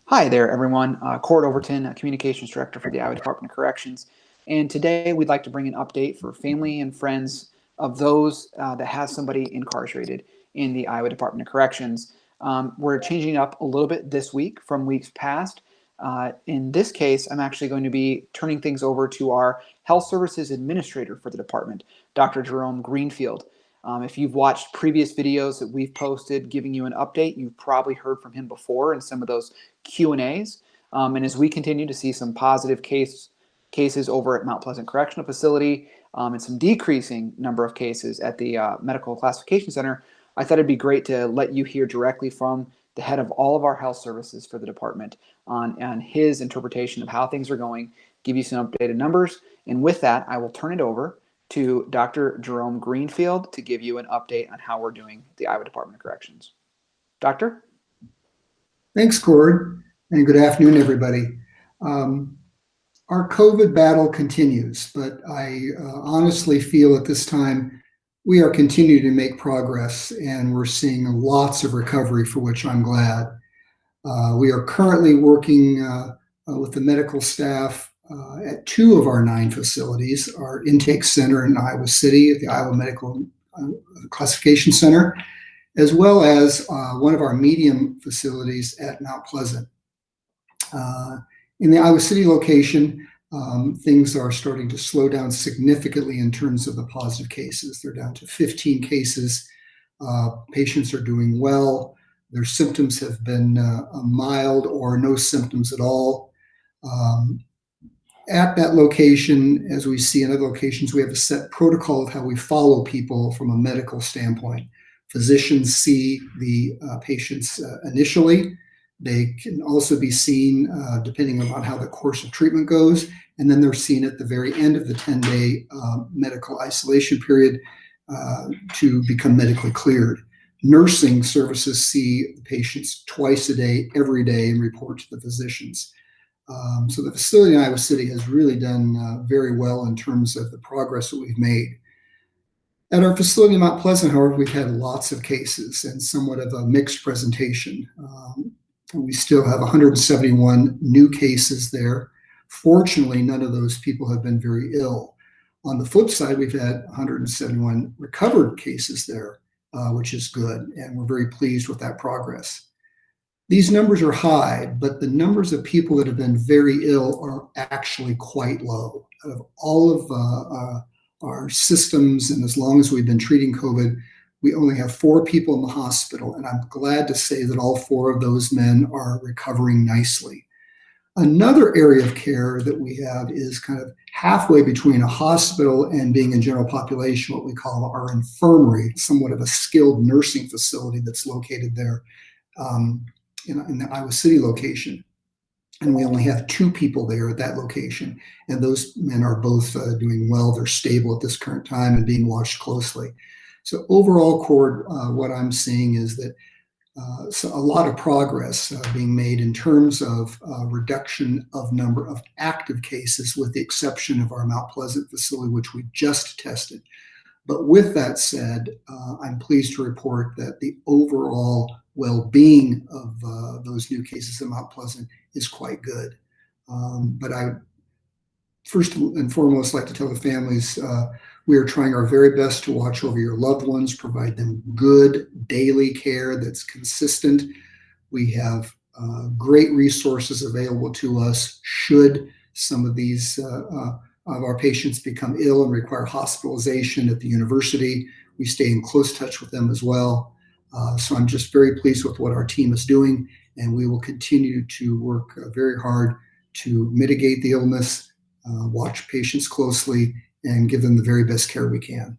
Hi there, everyone. Cord Overton, Communications Director for the Iowa Department of Corrections. And today we'd like to bring an update for family and friends of those that has somebody incarcerated in the Iowa Department of Corrections. We're changing it up a little bit this week from weeks past. In this case, I'm actually going to be turning things over to our Health Services Administrator for the department, Dr. Jerome Greenfield. If you've watched previous videos that we've posted giving you an update, you've probably heard from him before in some of those Q&As. And as we continue to see some positive cases over at Mount Pleasant Correctional Facility and some decreasing number of cases at the Medical Classification Center, I thought it'd be great to let you hear directly from the head of all of our health services for the department on his interpretation of how things are going, give you some updated numbers. And with that, I will turn it over to Dr. Jerome Greenfield to give you an update on how we're doing at the Iowa Department of Corrections. Doctor? Thanks, Cord, and good afternoon, everybody. Our COVID battle continues, but I honestly feel at this time we are continuing to make progress, and we're seeing lots of recovery, for which I'm glad. We are currently working with the medical staff at 2 of our 9 facilities, our intake center in Iowa City at the Iowa Medical Classification Center, as well as one of our medium facilities at Mount Pleasant. In the Iowa City location, things are starting to slow down significantly in terms of the positive cases. They're down to 15 cases. Patients are doing well. Their symptoms have been mild or no symptoms at all. At that location, as we see in other locations, we have a set protocol of how we follow people from a medical standpoint. Physicians see the patients initially. They can also be seen depending on how the course of treatment goes, and then they're seen at the very end of the 10-day medical isolation period to become medically cleared. Nursing services see the patients twice a day, every day, and report to the physicians. So the facility in Iowa City has really done very well in terms of the progress that we've made. At our facility in Mount Pleasant, however, we've had lots of cases and somewhat of a mixed presentation. We still have 171 new cases there. Fortunately, none of those people have been very ill. On the flip side, we've had 171 recovered cases there, which is good, and we're very pleased with that progress. These numbers are high, but the numbers of people that have been very ill are actually quite low. Out of all of our systems, and as long as we've been treating COVID, we only have 4 people in the hospital, and I'm glad to say that all 4 of those men are recovering nicely. Another area of care that we have is kind of halfway between a hospital and being in general population, what we call our infirmary, somewhat of a skilled nursing facility that's located there in the Iowa City location. And we only have 2 people there at that location. And those men are both doing well. They're stable at this current time and being watched closely. So overall, Cord, what I'm seeing is that so a lot of progress being made in terms of reduction of number of active cases, with the exception of our Mount Pleasant facility, which we just tested. But with that said, I'm pleased to report that the overall well-being of those new cases in Mount Pleasant is quite good. But I first and foremost like to tell the families we are trying our very best to watch over your loved ones, provide them good daily care that's consistent. We have great resources available to us should some of these of our patients become ill and require hospitalization at the university. We stay in close touch with them as well. So I'm just very pleased with what our team is doing, and we will continue to work very hard to mitigate the illness, watch patients closely, and give them the very best care we can.